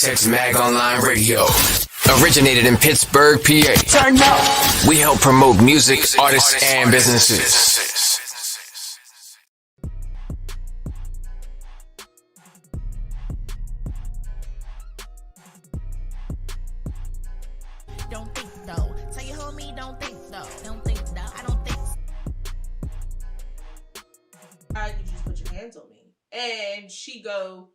HotxMagOnlineRadio. Originated in Pittsburgh, PA. Turn up. We help promote music, artists, and businesses. Don't think though. Tell your homie, don't think though. Don't think though. I don't think so. You just put your hands on me. And she go,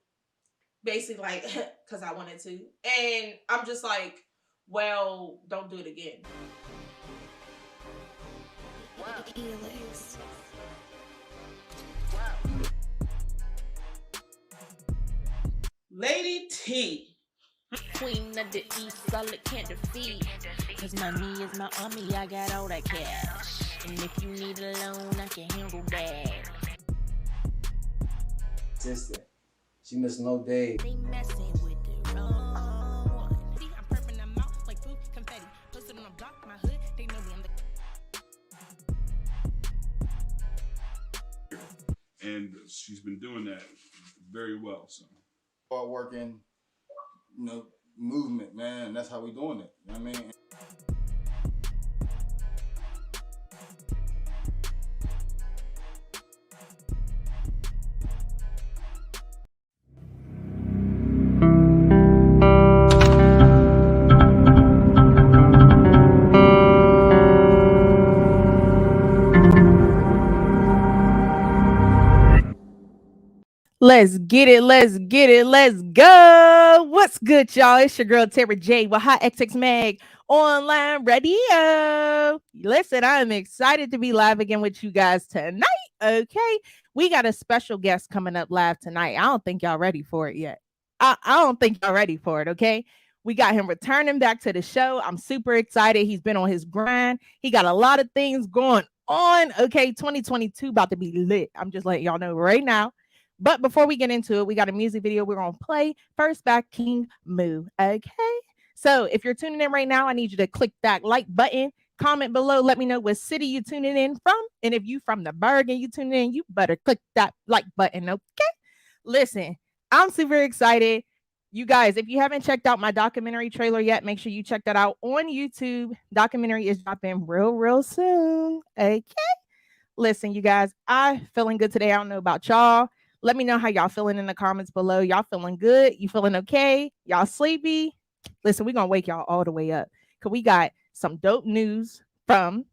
basically like, because I wanted to. And I'm just like, well, don't do it again. Wow. Felix. Lady T. Queen of the East, solid can't defeat. Cause money is my army, I got all that cash. And if you need a loan, I can handle that. Sister, she missed no day. They messing with the wrong one. See, I'm purping them out like food confetti. Posted on a block, my hood, they know me, I'm the. And she's been doing that very well, so. Hard working, movement, man. That's how we doing it. You know what I mean? Let's get it. Let's get it. Let's go. What's good, y'all? It's your girl, Tara J with HotxMag Online Radio. Listen, I'm excited to be live again with you guys tonight. Okay. We got a special guest coming up live tonight. I don't think y'all ready for it yet. I don't think y'all ready for it. Okay. We got him returning back to the show. I'm super excited. He's been on his grind. He got a lot of things going on. Okay. 2022 about to be lit. I'm just letting y'all know right now. But before we get into it, we got a music video we're going to play. First back, King Moo. Okay. So if you're tuning in right now, I need you to click that like button. Comment below. Let me know what city you're tuning in from. And if you from the Berg and you tuning in, you better click that like button. Okay. Listen, I'm super excited. You guys, if you haven't checked out my documentary trailer yet, make sure you check that out on YouTube. Documentary is dropping real soon. Okay. Listen, you guys, I'm feeling good today. I don't know about y'all. Let me know how y'all feeling in the comments below. Y'all feeling good? You feeling okay? Y'all sleepy? Listen, we're going to wake y'all all the way up because we got some dope news from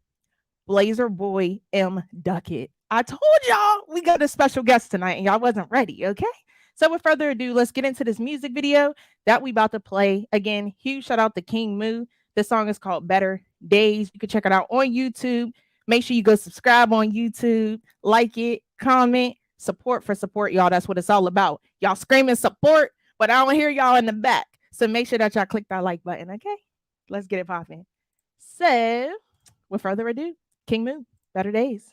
Blazer Boy M.Duckett. I told y'all we got a special guest tonight and y'all wasn't ready, okay? So with further ado, let's get into this music video that we about to play. Again, huge shout out to King Moo. This song is called Better Days. You can check it out on YouTube. Make sure you go subscribe on YouTube, like it, comment. Support for support, y'all. That's what it's all about. Y'all screaming support, but I don't hear y'all in the back. So make sure that y'all click that like button, okay? Let's get it popping. So, with further ado, King Moo, Better Days.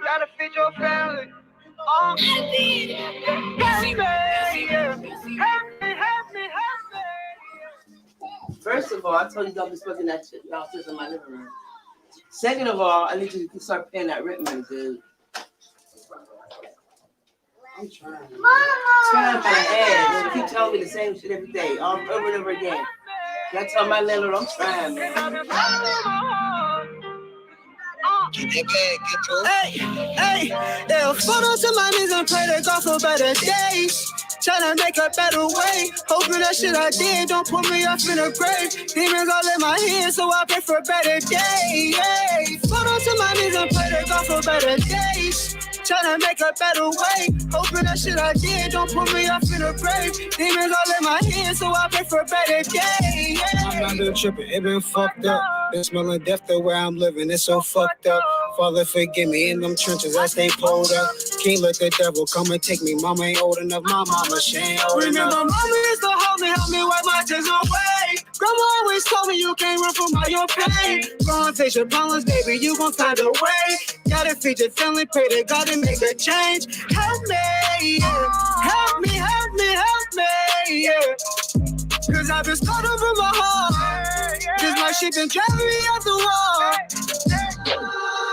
Gotta feed your family. Help me. First of all, I told you don't be smoking that shit downstairs in my living room. Second of all, I need you to start paying that rent money, dude. I'm trying. Mama! Trying my ass. You keep telling me the same shit every day, over and over again. I tell my landlord I'm trying, man. Hey, they'll photos of my knees and pray to God for better days. Tryna make a better way. Hoping that shit I did don't put me up in a grave. Demons all in my head, so I pray for better days. Hey, photos of my knees and pray to God for better days. Tryna make a better way. Hoping that shit I did don't put me up in a grave. Demons all in my head, so I pray for better days. I'm not been tripping, it been fucked up. Been smelling death the way I'm living, it's so fucked up. Father, forgive me in them trenches, I stay pulled up. Can't let the devil come and take me. Mama ain't old enough, my mama, she ain't old enough. Remember, mama used to help me wipe my tears away. Grandma always told me you can't run from all your pain. Go and face your problems, baby, you gon' find a way. Gotta feed your family, pray to God to make a change. Help me, yeah. Help me, help me, help me, yeah. Cause I've been scarred over my heart. Just like she been driving me out the wall.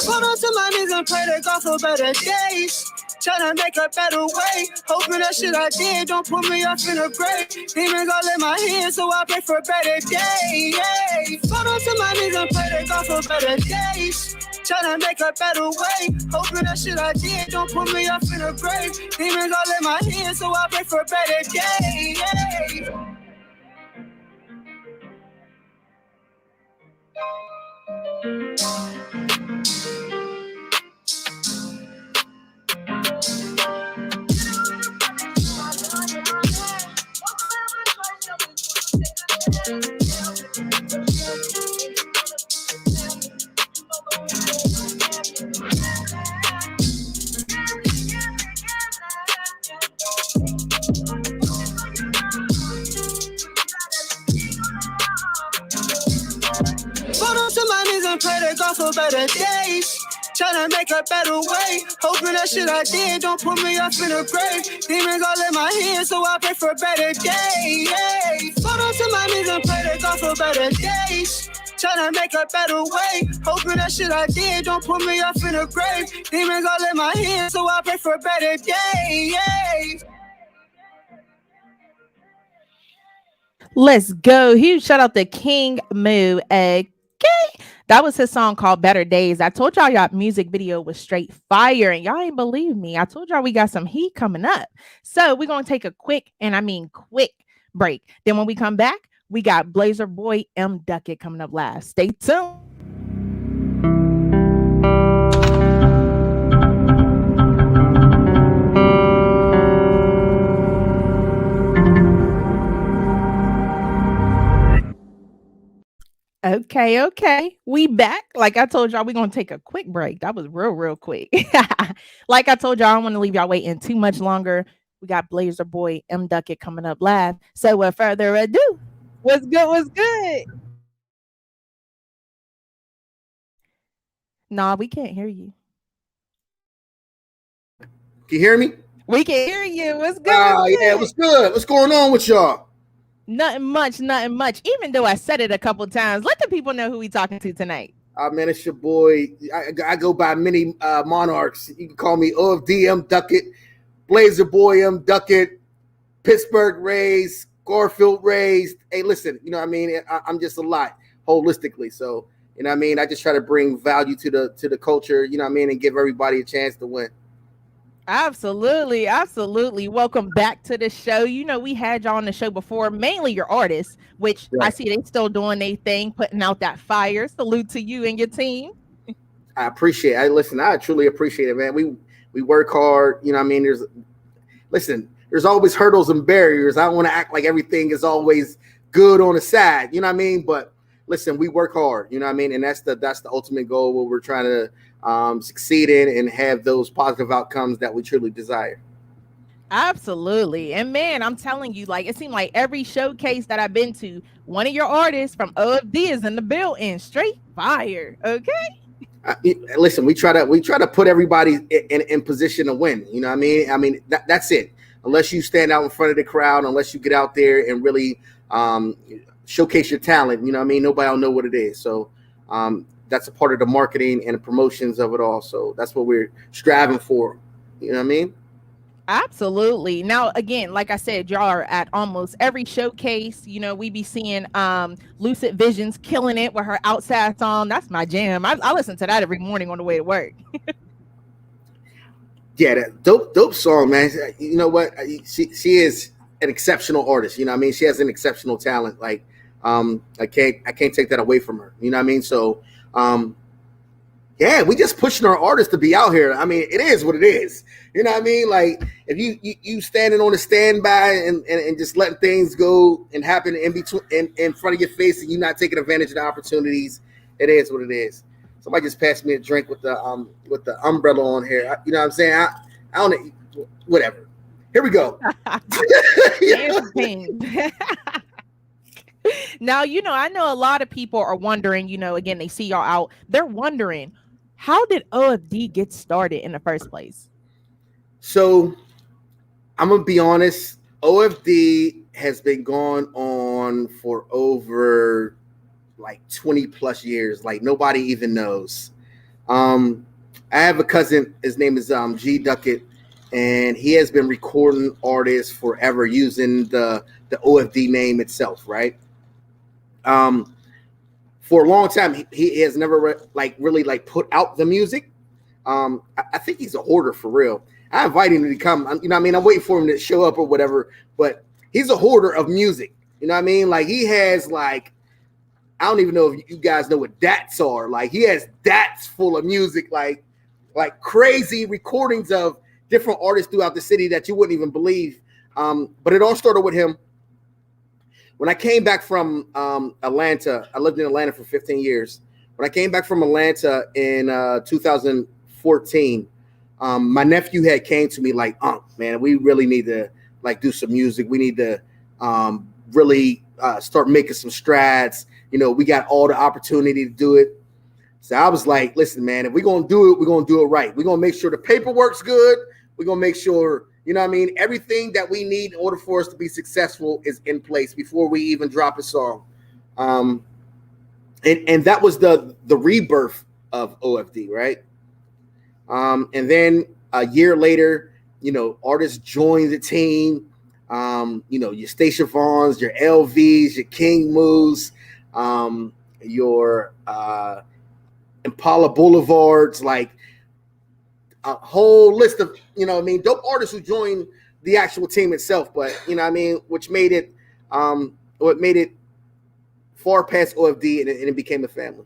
Hold on to my knees and pray to God for better days. Tryna make a better way. Hoping that shit I did don't put me off in a grave. Demons all in my head, so I pray for better days. Hold on to my knees and pray to God for better days. Tryna make a better way. Hoping that shit I did don't put me off in a grave. Demons all in my head, so I pray for better days. Hold on to my knees and pray to God for better days. Tryna make a better way. Hoping that shit I did don't put me off in a grave. Demons all in my head, so I pray for better days. Hold on to my knees and pray to God for better days. Tryna make a better way. Hoping that shit I did don't put me off in a grave. Demons all in my head, so I pray for better days. Let's go. Huge shout out to King Moo. Okay. That was his song called Better Days. I told y'all music video was straight fire and y'all ain't believe me. I told y'all we got some heat coming up. So we're going to take a quick break. Then when we come back, we got Blazer Boy M.Duckett coming up last. Stay tuned. Okay. We back. Like I told y'all, we're going to take a quick break. That was real quick. Like I told y'all, I don't want to leave y'all waiting too much longer. We got Blazer Boy M.Duckett coming up live. So without further ado, what's good? Nah, we can't hear you. Can you hear me? We can hear you. What's good? Yeah, what's good? What's going on with y'all? Nothing much. Even though I said it a couple times, let the people know who we talking to tonight. Man, it's your boy. I go by many monarchs. You can call me OFD M.Duckett, Blazer Boy M.Duckett, Pittsburgh raised, Garfield raised. Hey, listen, you know what I mean? I'm just a lot holistically. So, you know what I mean? I just try to bring value to the culture, you know what I mean, and give everybody a chance to win. Absolutely. Welcome back to the show. You know, we had y'all on the show before, mainly your artists, which right. I see they still doing their thing, putting out that fire. Salute to you and your team. I appreciate it. I truly appreciate it, man. We work hard. You know what I mean? There's always hurdles and barriers. I don't want to act like everything is always good on the side. You know what I mean? But listen, we work hard. You know what I mean? And that's the ultimate goal, what we're trying to succeed in and have those positive outcomes that we truly desire. Absolutely. And man, I'm telling you, like, it seemed like every showcase that I've been to, one of your artists from OFD is in the building. Straight fire. Okay. Listen, we try to put everybody in position to win. You know what I mean? That's it. Unless you stand out in front of the crowd, unless you get out there and really showcase your talent, you know what I mean? Nobody will know what it is. So that's a part of the marketing and the promotions of it all. So that's what we're striving for. You know what I mean? Absolutely. Now, again, like I said, y'all are at almost every showcase. You know, we be seeing Lucid Visions killing it with her Outside song. That's my jam. I listen to that every morning on the way to work. Yeah, that dope song, man. You know what? She is an exceptional artist. You know what I mean? She has an exceptional talent. Like, I can't take that away from her. You know what I mean? So, yeah, we just pushing our artists to be out here. I mean, it is what it is. You know what I mean? Like, if you standing on a standby and just letting things go and happen in front of your face and you not taking advantage of the opportunities, it is what it is. Somebody just passed me a drink with the umbrella on here. You know what I'm saying? I don't know. Whatever. Here we go. Now, you know, I know a lot of people are wondering, you know, again, they see y'all out. They're wondering, How did OFD get started in the first place? So I'm gonna be honest. OFD has been going on for over like 20 plus years. Like nobody even knows. Um, I have a cousin. His name is G.Duckett, and he has been recording artists forever using the OFD name itself, right? Um, for a long time, he has never really put out the music. I think he's a hoarder for real. I invite him to come. You know what I mean? I'm waiting for him to show up or whatever, but he's a hoarder of music. You know what I mean? Like he has like, I don't even know if you guys know what DATs are. Like he has DATs full of music, like crazy recordings of different artists throughout the city that you wouldn't even believe. But it all started with him. When I came back from Atlanta, I lived in Atlanta for 15 years. When I came back from Atlanta in 2014, my nephew had came to me like, man, we really need to like do some music. We need to really start making some strides. You know, we got all the opportunity to do it. So I was like, listen, man, if we're going to do it, we're going to do it right. We're going to make sure the paperwork's good. We're going to make sure, you know what I mean, everything that we need in order for us to be successful is in place before we even drop a song. And that was the rebirth of OFD, right? And then a year later, you know, artists joined the team. You know, your Stacia Vaughns, your LVs, your King Moves, your Impala Boulevards, like a whole list of, you know what I mean, dope artists who joined the actual team itself. But, you know what I mean, which made it far past OFD, and it became a family.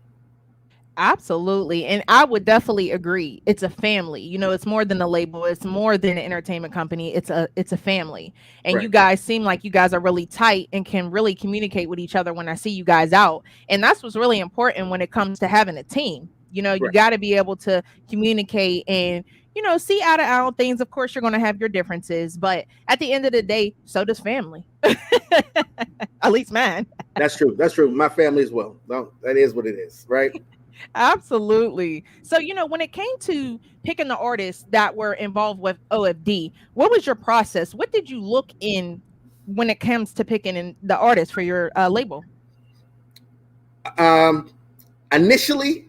Absolutely. And I would definitely agree. It's a family. You know, it's more than a label. It's more than an entertainment company. It's a family. And you Right. guys seem like you guys are really tight and can really communicate with each other when I see you guys out. And that's what's really important when it comes to having a team. You know, you Right. got to be able to communicate and, you know, see eye to eye on things. Of course, you're going to have your differences, but at the end of the day, so does family. At least mine. That's true. That's true. My family as well. No, that is what it is, right? Absolutely. So, you know, when it came to picking the artists that were involved with OFD, what was your process? What did you look in when it comes to picking in the artists for your label? Initially,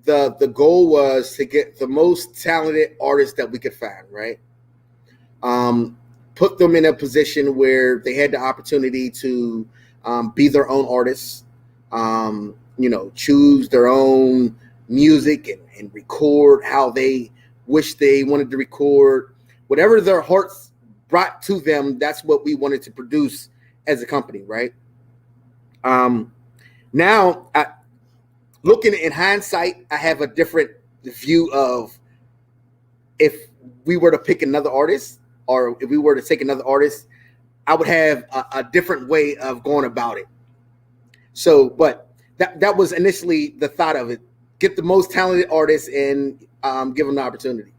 the goal was to get the most talented artists that we could find, right? Put them in a position where they had the opportunity to be their own artists, you know, choose their own music and record how they wish they wanted to record. Whatever their hearts brought to them, that's what we wanted to produce as a company, right? Now, looking in hindsight, I have a different view of if we were to pick another artist or if we were to take another artist, I would have a different way of going about it. So, but that was initially the thought of it. Get the most talented artists and give them the opportunity.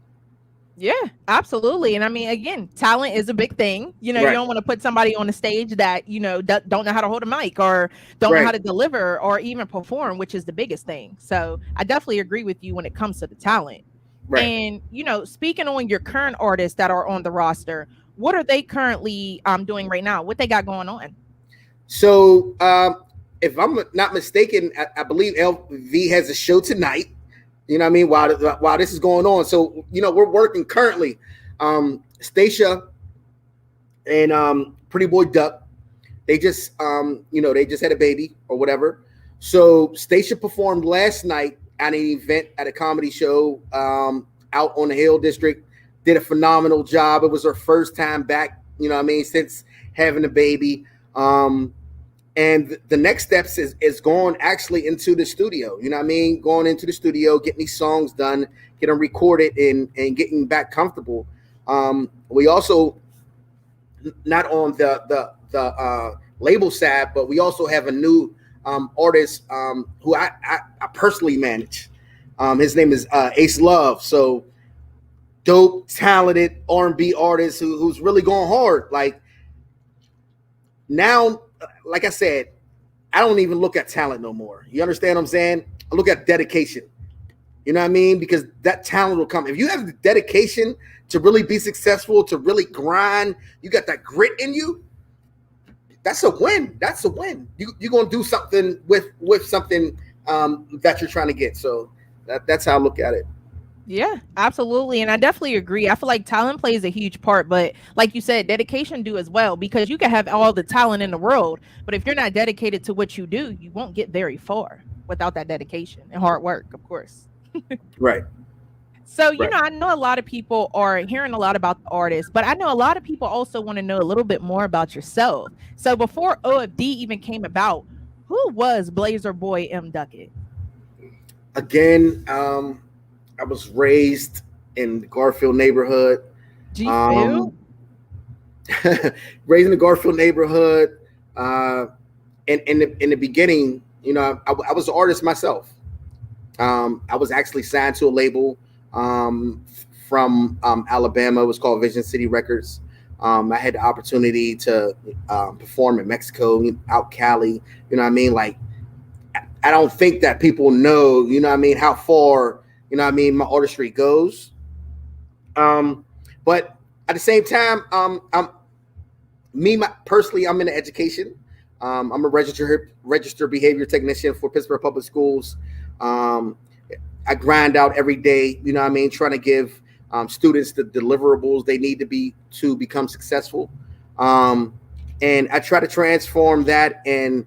Yeah, absolutely. And I mean, again, talent is a big thing. You know, Right. you don't want to put somebody on the stage that, you know, don't know how to hold a mic or don't know how Right. to deliver or even perform, which is the biggest thing. So I definitely agree with you when it comes to the talent. Right. And, you know, speaking on your current artists that are on the roster, what are they currently doing right now? What they got going on? So, if I'm not mistaken, I believe LV has a show tonight. You know what I mean? While this is going on, so you know we're working currently. Stacia and Pretty Boy Duck, they just they just had a baby or whatever. So Stacia performed last night at an event at a comedy show out on the Hill District. Did a phenomenal job. It was her first time back. You know what I mean, since having a baby. And the next steps is going actually into the studio. You know what I mean? Going into the studio, getting these songs done, getting them recorded, and getting back comfortable. We also, not on the label side, but we also have a new artist who I personally manage. His name is Ace Love. So dope, talented R&B artist who's really going hard. Like now, like I said, I don't even look at talent no more. You understand what I'm saying? I look at dedication. You know what I mean? Because that talent will come. If you have the dedication to really be successful, to really grind, you got that grit in you, that's a win. That's a win. You're going to do something with something that you're trying to get. So that's how I look at it. Yeah, absolutely. And I definitely agree. I feel like talent plays a huge part, but like you said, dedication do as well, because you can have all the talent in the world, but if you're not dedicated to what you do, you won't get very far without that dedication and hard work, of course. Right. So, I know a lot of people are hearing a lot about the artist, but I know a lot of people also want to know a little bit more about yourself. So before OFD even came about, who was Blazer Boy M.Duckett? Again, I was raised in the Garfield neighborhood. Raised in the Garfield neighborhood. In the beginning, I was an artist myself. I was actually signed to a label from Alabama. It was called Vision City Records. I had the opportunity to perform in Mexico, out Cali. You know what I mean? Like, I don't think that people know, how far, my artistry goes. But at the same time, personally, I'm in education. I'm a registered behavior technician for Pittsburgh Public Schools. I grind out every day, trying to give students the deliverables they need to become successful. And I try to transform that and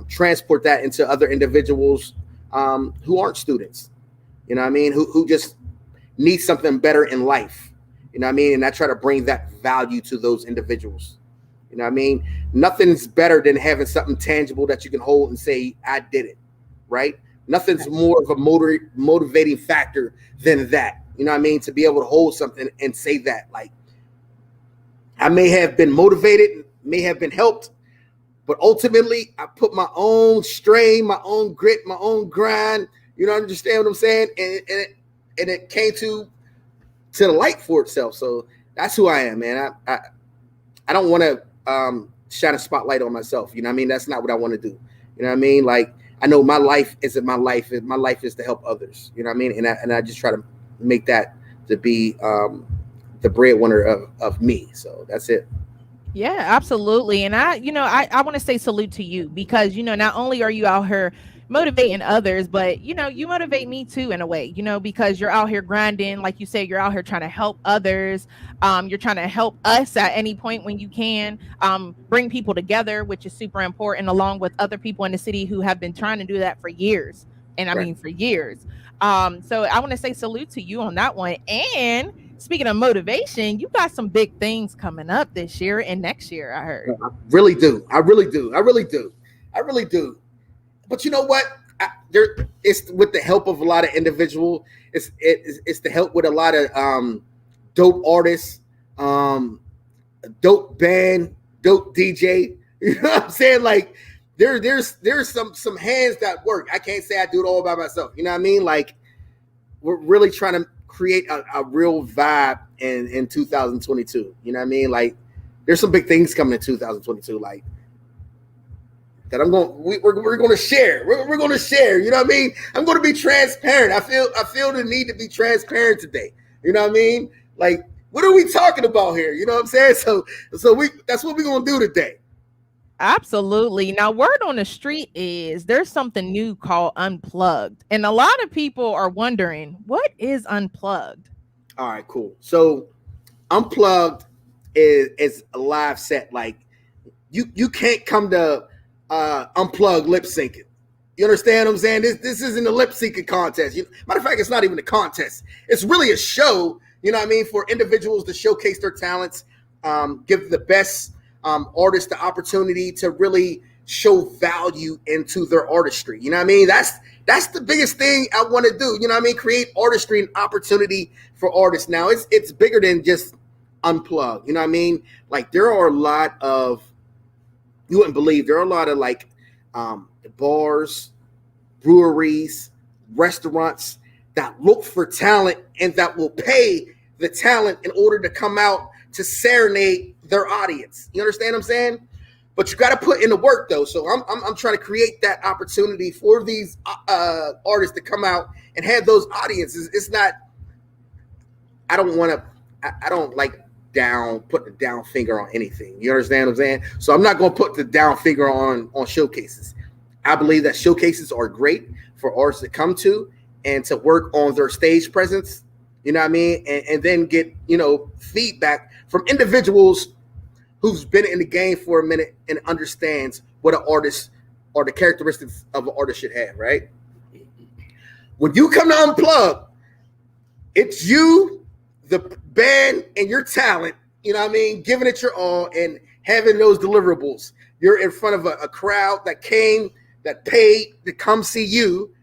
transport that into other individuals who aren't students, who just need something better in life, and I try to bring that value to those individuals. Nothing's better than having something tangible that you can hold and say, I did it, right? Nothing's more of a motivating factor than that, to be able to hold something and say that, like, I may have been motivated, may have been helped, but ultimately I put my own strain, my own grit, my own grind, understand what I'm saying? And it came to the light for itself. So that's who I am, man. I don't want to shine a spotlight on myself. That's not what I want to do. Like, I know my life isn't my life. My life is to help others. And I just try to make that to be the breadwinner of me. So that's it. Yeah, absolutely. And I want to say salute to you, because, not only are you out here motivating others, but, you motivate me too, in a way, because you're out here grinding. Like you said, you're out here trying to help others. You're trying to help us at any point when you can, bring people together, which is super important, along with other people in the city who have been trying to do that for years. And I mean, for years. So I want to say salute to you on that one. And speaking of motivation, you got some big things coming up this year and next year, I heard. I really do. But you know what? It's with the help of a lot of individuals. It's the help with a lot of dope artists, dope band, dope DJ. You know what I'm saying? Like, there's some hands that work. I can't say I do it all by myself. You know what I mean? Like, we're really trying to create a real vibe in 2022. You know what I mean? Like, there's some big things coming in 2022. Like, that we're going to share. We're going to share. You know what I mean? I'm going to be transparent. I feel the need to be transparent today. You know what I mean? Like, what are we talking about here? You know what I'm saying? So that's what we're going to do today. Absolutely. Now, word on the street is there's something new called Unplugged. And a lot of people are wondering, what is Unplugged? All right, cool. So Unplugged is a live set. Like, you can't come to Unplugged lip syncing. You understand what I'm saying? This isn't a lip syncing contest. Matter of fact, it's not even a contest. It's really a show, you know what I mean, for individuals to showcase their talents, give the best artists the opportunity to really show value into their artistry. You know what I mean? That's the biggest thing I want to do. You know what I mean? Create artistry and opportunity for artists. Now, it's bigger than just Unplugged. You know what I mean? Like, there are a lot of, you wouldn't believe, there are a lot of like bars, breweries, restaurants that look for talent and that will pay the talent in order to come out to serenade their audience. You understand what I'm saying? but you got to put in the work though. So I'm trying to create that opportunity for these artists to come out and have those audiences. It's not. I don't want to. I don't like put the down finger on anything. You understand what I'm saying? So I'm not going to put the down finger on showcases. I believe that showcases are great for artists to come to and to work on their stage presence. You know what I mean? And then get, feedback from individuals who's been in the game for a minute and understands what an artist or the characteristics of an artist should have, right? When you come to Unplug, it's you, the band, and your talent, giving it your all and having those deliverables. You're in front of a crowd that paid to come see you,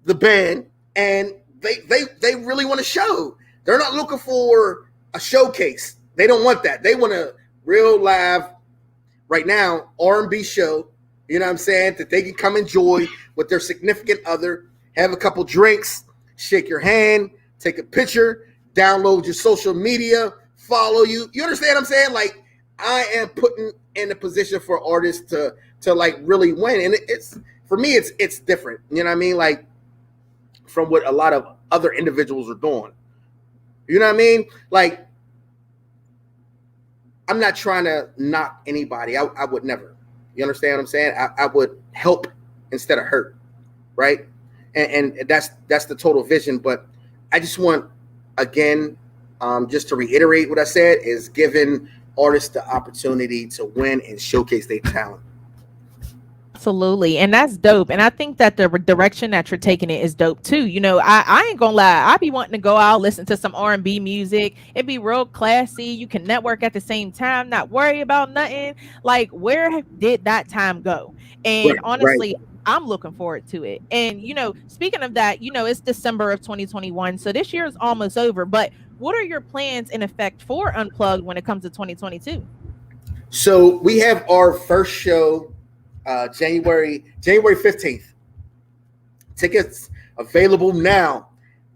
the band, and they really want to show. They're not looking for a showcase. They don't want that. They want a real live, right now, R&B show, that they can come enjoy with their significant other, have a couple drinks, shake your hand, take a picture, download your social media, follow you. You understand what I'm saying? Like, I am putting in a position for artists to like really win. And it's, for me, it's different. You know what I mean? Like, from what a lot of other individuals are doing. You know what I mean? Like, I'm not trying to knock anybody. I would never. You understand what I'm saying? I would help instead of hurt, right? And that's the total vision. But I just want, again, just to reiterate what I said, is giving artists the opportunity to win and showcase their talent. Absolutely. And that's dope. And I think that the direction that you're taking it is dope too. I ain't gonna lie. I be wanting to go out, listen to some R&B music. It'd be real classy. You can network at the same time, not worry about nothing. Like, where did that time go? And honestly, right. I'm looking forward to it. And, speaking of that, it's December of 2021. So this year is almost over. But what are your plans in effect for Unplugged when it comes to 2022? So we have our first show January 15th. Tickets available now.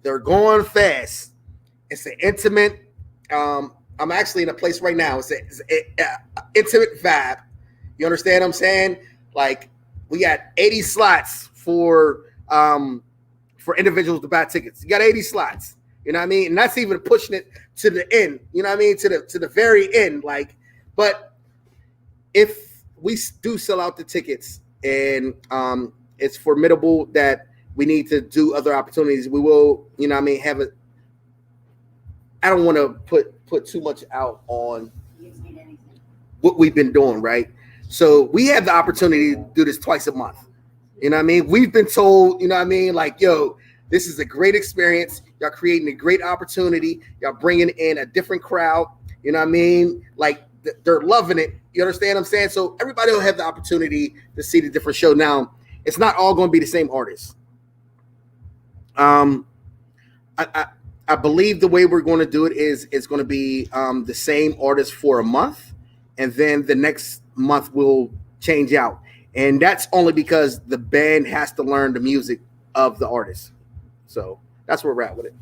They're going fast. It's an intimate. I'm actually in a place right now. It's an intimate vibe. You understand what I'm saying? Like, we got 80 slots for individuals to buy tickets. You got 80 slots. You know what I mean? And that's even pushing it to the end. You know what I mean? To the very end. Like, but if we do sell out the tickets and it's formidable that we need to do other opportunities, we will, have it. I don't want to put too much out on what we've been doing, right? So we have the opportunity to do this twice a month. You know what I mean? We've been told, like, yo, this is a great experience. Y'all creating a great opportunity. Y'all bringing in a different crowd. You know what I mean? Like, they're loving it. You understand what I'm saying? So everybody will have the opportunity to see the different show. Now, it's not all going to be the same artist. I believe the way we're going to do it is it's going to be the same artist for a month, and then the next month will change out. And that's only because the band has to learn the music of the artist. So that's where we're at with it.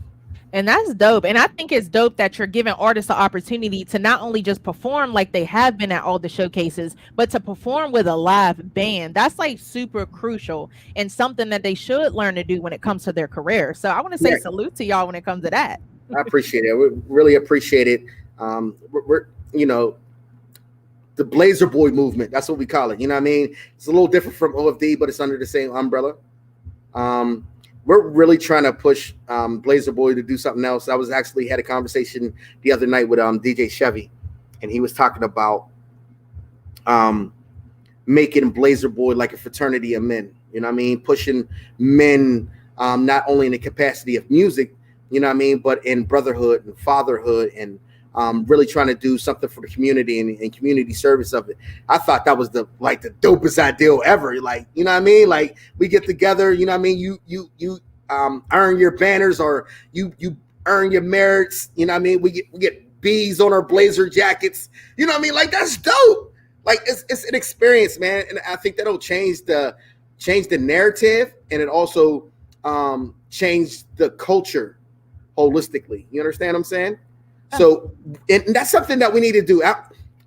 And that's dope. And I think it's dope that you're giving artists the opportunity to not only just perform like they have been at all the showcases, but to perform with a live band. That's like super crucial and something that they should learn to do when it comes to their career. So I want to say salute to y'all when it comes to that. I appreciate it. We really appreciate it. We're the Blazer Boy movement. That's what we call it. You know what I mean? It's a little different from OFD, but it's under the same umbrella. We're really trying to push Blazer Boy to do something else. I was actually had a conversation the other night with DJ Chevy, and he was talking about making Blazer Boy like a fraternity of men. You know what I mean? Pushing men not only in the capacity of music, you know what I mean, but in brotherhood and fatherhood, and really trying to do something for the community and community service of it. I thought that was the dopest ideal ever. Like, you know what I mean? Like, we get together, you know what I mean? You earn your banners, or you earn your merits. You know what I mean? We get bees on our Blazer jackets. You know what I mean? Like, that's dope. Like, it's an experience, man. And I think that'll change the narrative, and it also change the culture holistically. You understand what I'm saying? So, and that's something that we need to do.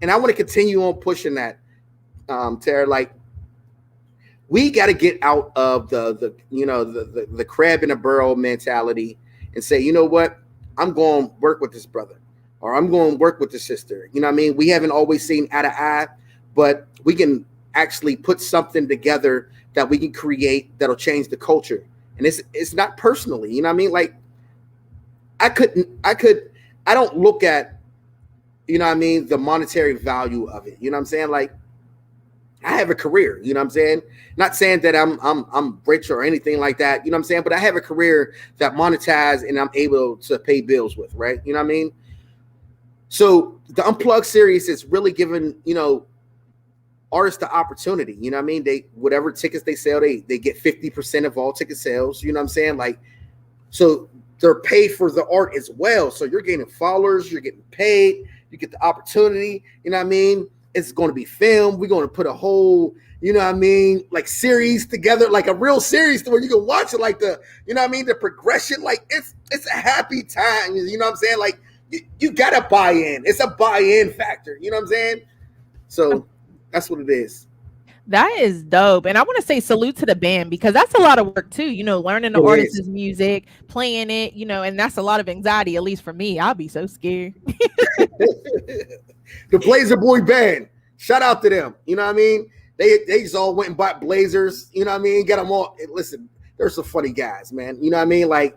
And I want to continue on pushing that Tara, like we got to get out of the crab in a barrel mentality and say, you know what, I'm going to work with this brother or I'm going to work with this sister. You know what I mean? We haven't always seen eye to eye, but we can actually put something together that we can create that'll change the culture. And it's not personally, you know what I mean? Like I don't look at, you know what I mean, the monetary value of it. You know what I'm saying? Like I have a career, you know what I'm saying? Not saying that I'm rich or anything like that, you know what I'm saying? But I have a career that monetized and I'm able to pay bills with, right? You know what I mean? So the Unplugged series is really giving, you know, artists the opportunity, you know what I mean? They, whatever tickets they sell, they get 50% of all ticket sales, you know what I'm saying? Like, so they're paid for the art as well. So you're getting followers, you're getting paid, you get the opportunity, you know what I mean? It's going to be filmed. We're going to put a whole, you know what I mean, like series together, like a real series to where you can watch it, like the, you know what I mean, the progression. Like it's a happy time, you know what I'm saying? Like you got to buy in. It's a buy-in factor, you know what I'm saying? So that's what it is. That is dope. And I want to say salute to the band because that's a lot of work too, you know, learning the artist's music, playing it, you know, and that's a lot of anxiety, at least for me. I'll be so scared. The Blazer Boy band, shout out to them. You know what I mean? They just all went and bought Blazers. You know what I mean? Got them all. Listen, they're some funny guys, man. You know what I mean? Like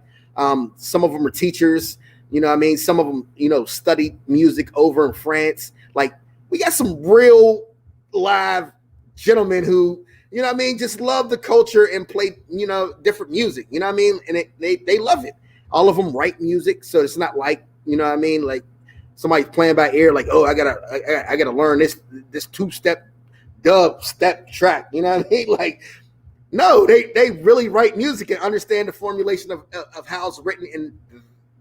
some of them are teachers. You know what I mean? Some of them, you know, studied music over in France. Like we got some real live gentlemen who, you know what I mean, just love the culture and play, you know, different music. You know what I mean? And they love it. All of them write music, so it's not like, you know what I mean, like somebody's playing by ear, like, oh, I gotta learn this two-step dub step track. You know what I mean? Like, no, they really write music and understand the formulation of how it's written, and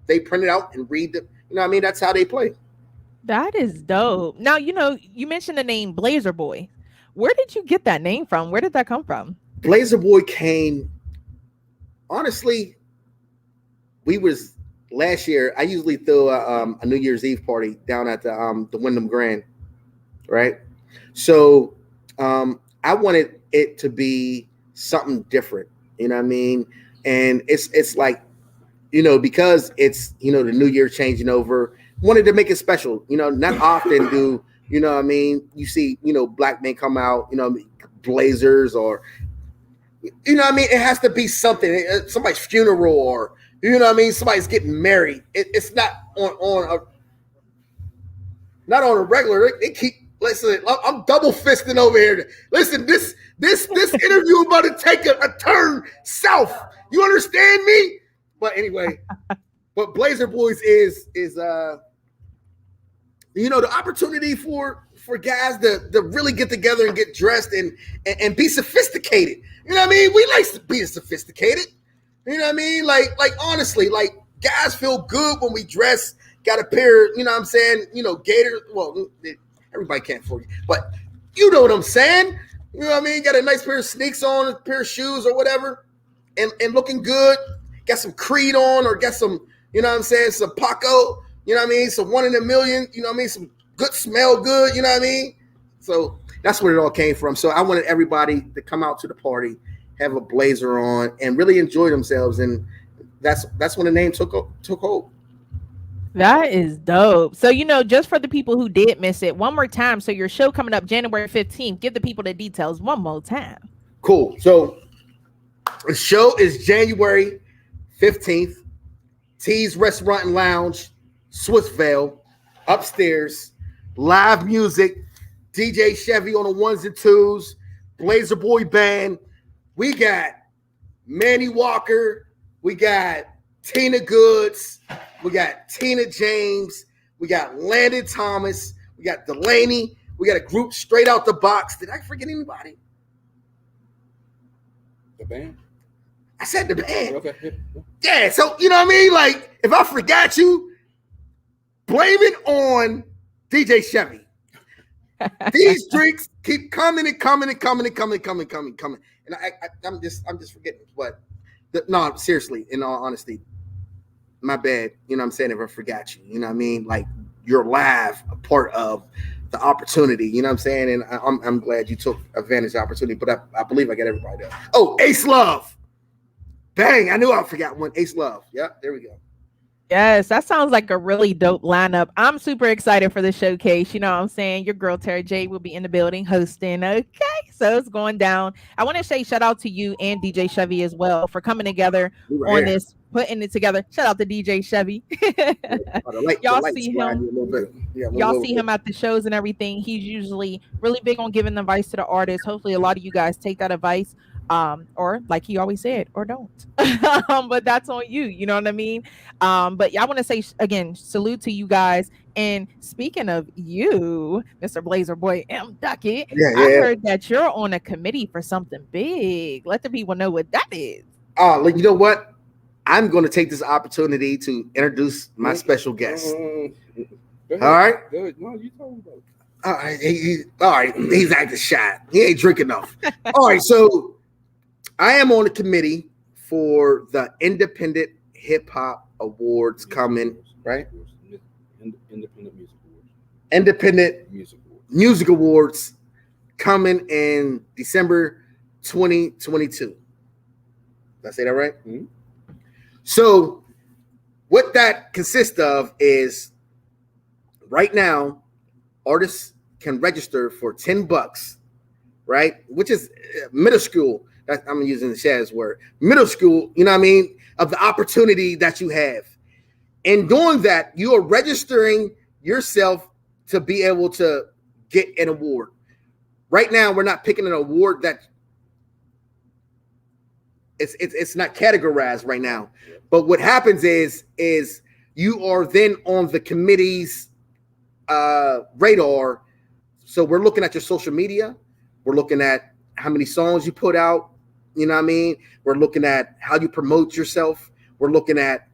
they print it out and read it. You know what I mean? That's how they play. That is dope. Now, you know, you mentioned the name Blazer Boy. Where did you get that name from? Where did that come from? Blazer Boy came, honestly, we was last year. I usually throw a New Year's Eve party down at the Wyndham Grand, right? So I wanted it to be something different, you know what I mean? And it's like, you know, because it's, you know, the new year changing over, wanted to make it special. You know, not often do, you know what I mean, you see, you know, black men come out, you know, Blazers or, you know what I mean? It has to be something, somebody's funeral or, you know what I mean, somebody's getting married. It's not not on a regular. They keep, listen, I'm double fisting over here. Listen, this interview about to take a turn south. You understand me? But anyway, but Blazer Boys is you know, the opportunity for guys to really get together and get dressed and be sophisticated. You know what I mean? We like to be sophisticated. You know what I mean? Like honestly, like guys feel good when we dress, got a pair, you know what I'm saying? You know, Gators. Well, everybody can't afford it, but you know what I'm saying? You know what I mean? Got a nice pair of sneaks on, a pair of shoes or whatever, and looking good. Got some Creed on or got some, you know what I'm saying? Some Paco, you know what I mean? Some 1 in a million, you know what I mean? Some good, smell good, you know what I mean? So that's where it all came from. So I wanted everybody to come out to the party, have a blazer on, and really enjoy themselves. And that's when the name took hold. That is dope. So, you know, just for the people who did miss it, one more time. So your show coming up January 15th. Give the people the details one more time. Cool. So the show is January 15th. T's Restaurant and Lounge, Swissvale, upstairs. Live music. DJ Chevy on the ones and twos. Blazer Boy Band. We got Manny Walker. We got Tina Goods. We got Tina James. We got Landon Thomas. We got Delaney. We got a group straight out the box. Did I forget anybody? The band? I said the band. Okay. Yeah, so you know what I mean? Like, if I forgot you, blame it on DJ Chevy. These drinks keep coming and coming and coming and coming and coming and coming and coming. And I'm just forgetting. But no, seriously, in all honesty, my bad. You know what I'm saying? If I forgot you, you know what I mean? Like, you're live, a part of the opportunity. You know what I'm saying? And I'm glad you took advantage of the opportunity. But I believe I got everybody there. Oh, Ace Love. Bang! I knew I forgot one. Ace Love. Yeah, there we go. Yes, that sounds like a really dope lineup. I'm super excited for the showcase. You know what I'm saying? Your girl Terry J will be in the building hosting. Okay, so it's going down. I want to say shout out to you and DJ Chevy as well for coming together on this, putting it together. Shout out to DJ Chevy. Y'all see him. Y'all see him at the shows and everything. He's usually really big on giving advice to the artists. Hopefully, a lot of you guys take that advice. Or like he always said, or don't. But that's on you. You know what I mean? But I want to say again, salute to you guys. And speaking of you, Mr. Blazer Boy M.Duckett, I heard that you're on a committee for something big. Let the people know what that is. You know what? I'm going to take this opportunity to introduce my special guest. All right. Good. No, you told me about it. All right. He's acting shy. He ain't drinking enough. All right. So I am on the committee for the Independent Hip Hop Awards coming, right? Independent Music Awards. Independent Music Awards coming in December 2022. Did I say that right? Mm-hmm. So what that consists of is right now, artists can register for $10, right? Which is middle school. I'm using the Shaz word. Middle school, you know what I mean? Of the opportunity that you have. In doing that, you are registering yourself to be able to get an award. Right now, we're not picking an award that it's not categorized right now. But what happens is you are then on the committee's radar. So we're looking at your social media. We're looking at how many songs you put out. You know what I mean? We're looking at how you promote yourself. We're looking at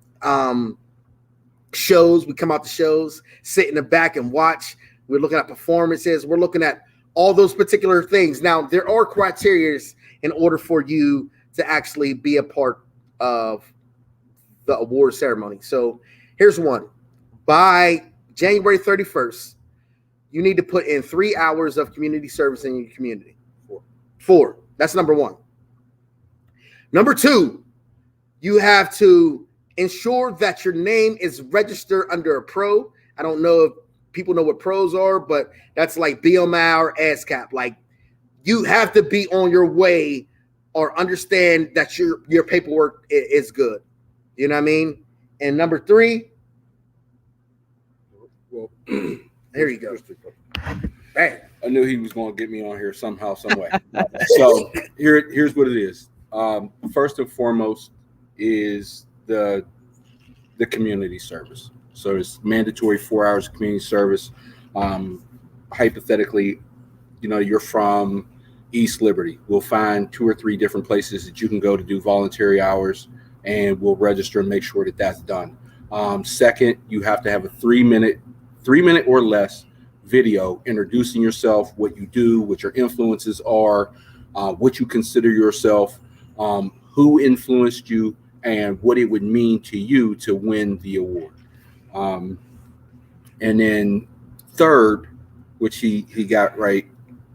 shows. We come out to shows, sit in the back and watch. We're looking at performances. We're looking at all those particular things. Now, there are criteria in order for you to actually be a part of the award ceremony. So here's one. By January 31st, you need to put in 3 hours of community service in your community. Four. That's number one. Number two, you have to ensure that your name is registered under a pro. I don't know if people know what pros are, but that's like BMI or ASCAP. Like, you have to be on your way or understand that your paperwork is good. You know what I mean? And number three, well, there you go. Hey, I knew he was going to get me on here somehow, some way. So here's what it is. First and foremost is the community service. So it's mandatory 4 hours of community service. Hypothetically, you're from East Liberty. We'll find 2 or 3 different places that you can go to do voluntary hours, and we'll register and make sure that that's done. Second, you have to have a 3-minute or less video introducing yourself, what you do, what your influences are, what you consider yourself, who influenced you, and what it would mean to you to win the award. And then third, which he got right,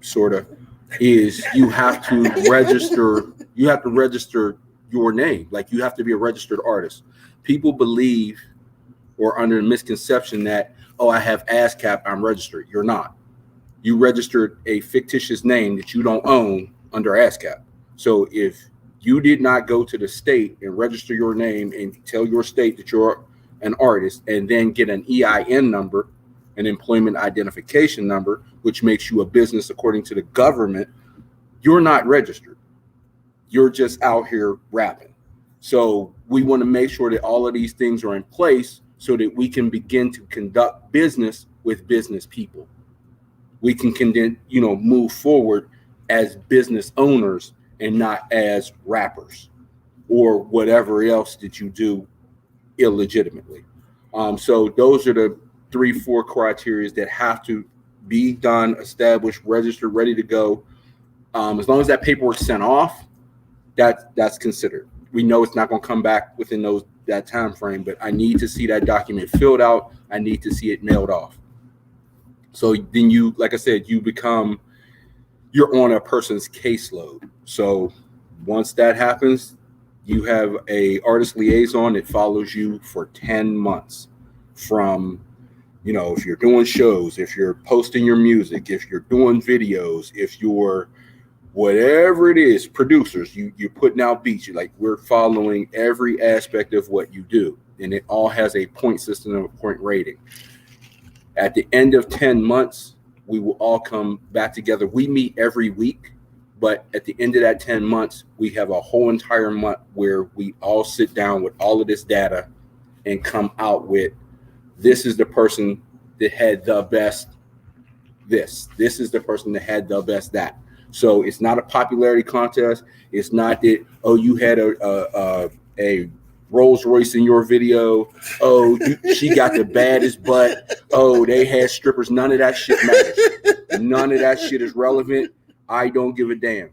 sort of, is you have to register your name. Like, you have to be a registered artist. People believe or under the misconception that, oh, I have ASCAP, I'm registered. You're not. You registered a fictitious name that you don't own under ASCAP. So if you did not go to the state and register your name and tell your state that you're an artist and then get an EIN number, an employment identification number, which makes you a business according to the government, you're not registered. You're just out here rapping. So we want to make sure that all of these things are in place so that we can begin to conduct business with business people. We can move forward as business owners and not as rappers or whatever else that you do illegitimately. So those are the 3-4 criteria that have to be done, established, registered, ready to go. As long as that paperwork's sent off, that's considered. We know it's not going to come back within that time frame, but I need to see that document filled out. I need to see it mailed off. So then you, like I said, you're on a person's caseload. So once that happens, you have a artist liaison that follows you for 10 months from, if you're doing shows, if you're posting your music, if you're doing videos, if you're whatever it is, producers, you're putting out beats, we're following every aspect of what you do. And it all has a point system and a point rating. At the end of 10 months, we will all come back together. We meet every week, but at the end of that 10 months, we have a whole entire month where we all sit down with all of this data and come out with, this is the person that had the best this. This is the person that had the best that. So it's not a popularity contest. It's not that, you had a Rolls Royce in your video. She got the baddest butt. They had strippers. None of that shit matters. None of that shit is relevant. I don't give a damn.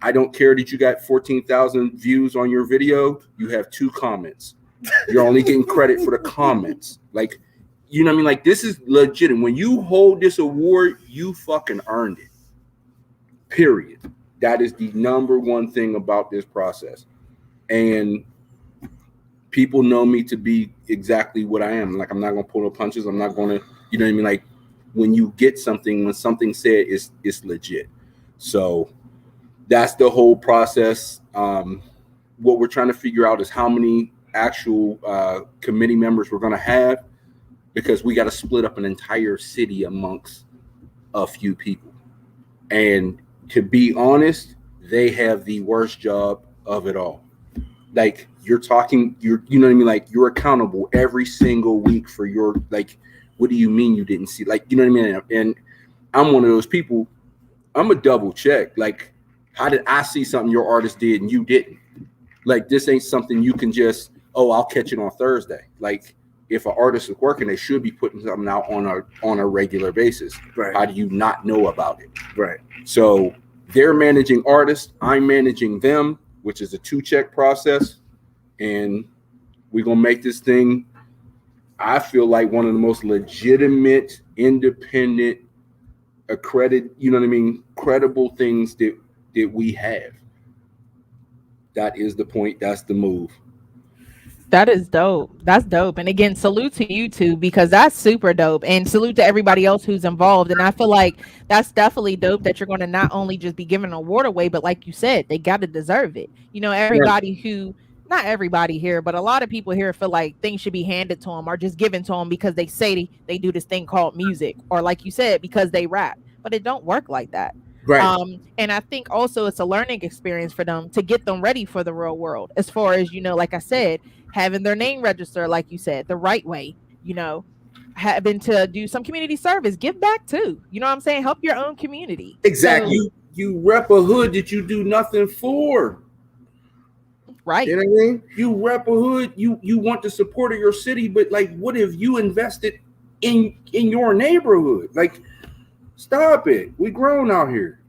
I don't care that you got 14,000 views on your video. You have 2 comments. You're only getting credit for the comments. You know what I mean? This is legit. And when you hold this award, you fucking earned it. Period. That is the number one thing about this process. And people know me to be exactly what I am. I'm not going to pull no punches. I'm not going to, you know what I mean? When you get something, when something's said, it's legit. So that's the whole process. What we're trying to figure out is how many actual committee members we're going to have, because we got to split up an entire city amongst a few people. And to be honest, they have the worst job of it all. You're talking, you know what I mean? You're accountable every single week for your, what do you mean you didn't see? You know what I mean? And I'm one of those people, I'm a double check. How did I see something your artist did and you didn't? This ain't something you can just, I'll catch it on Thursday. If an artist is working, they should be putting something out on a regular basis. Right. How do you not know about it? Right. So they're managing artists, I'm managing them, which is a 2-check process. And we're going to make this thing, I feel like, one of the most legitimate, independent, accredited, you know what I mean, credible things that we have. That is the point. That's the move. That is dope. That's dope. And again, salute to you two, because that's super dope. And salute to everybody else who's involved. And I feel like that's definitely dope that you're going to not only just be giving an award away, but like you said, they got to deserve it. Everybody who, not everybody here, but a lot of people here feel like things should be handed to them or just given to them because they say they do this thing called music, or like you said, because they rap. But it don't work like that. Right. And I think also it's a learning experience for them to get them ready for the real world, as far as, like I said, having their name register, like you said, the right way, having to do some community service, give back too. You know what I'm saying? Help your own community. Exactly. So, you rep a hood that you do nothing for. Right. You know what I mean? You rep a hood, you want the support of your city, but what if you invested in your neighborhood? Stop it. We grown out here.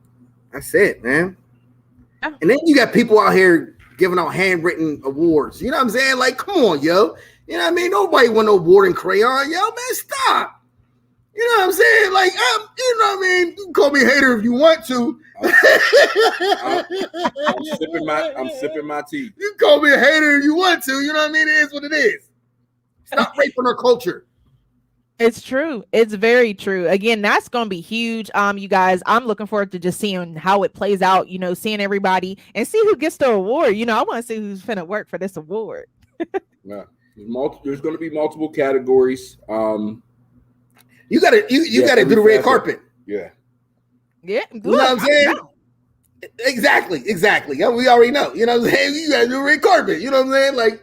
That's it, man. Oh. And then you got people out here giving out handwritten awards. You know what I'm saying? Come on, yo. You know what I mean? Nobody want no award in crayon. Yo, man, stop. You know what I'm saying? You know what I mean? You can call me a hater if you want to. I'm sipping my tea. You can call me a hater if you want to. You know what I mean? It is what it is. Stop raping our culture. It's true. It's very true. Again, that's going to be huge. You guys, I'm looking forward to just seeing how it plays out, seeing everybody and see who gets the award. I want to see who's finna work for this award. Yeah. There's going to be multiple categories. You gotta do the red carpet. Yeah. Yeah. You know what I'm saying? Exactly. Yeah, we already know. You know what I'm saying? You gotta do the red carpet. You know what I'm saying?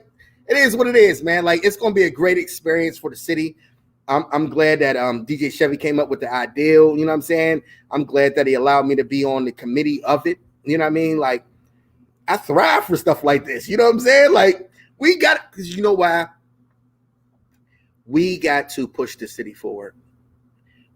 It is what it is, man. It's gonna be a great experience for the city. I'm glad that DJ Chevy came up with the ideal. You know what I'm saying? I'm glad that he allowed me to be on the committee of it. You know what I mean? I thrive for stuff like this. You know what I'm saying? We got, because you know why? We got to push the city forward.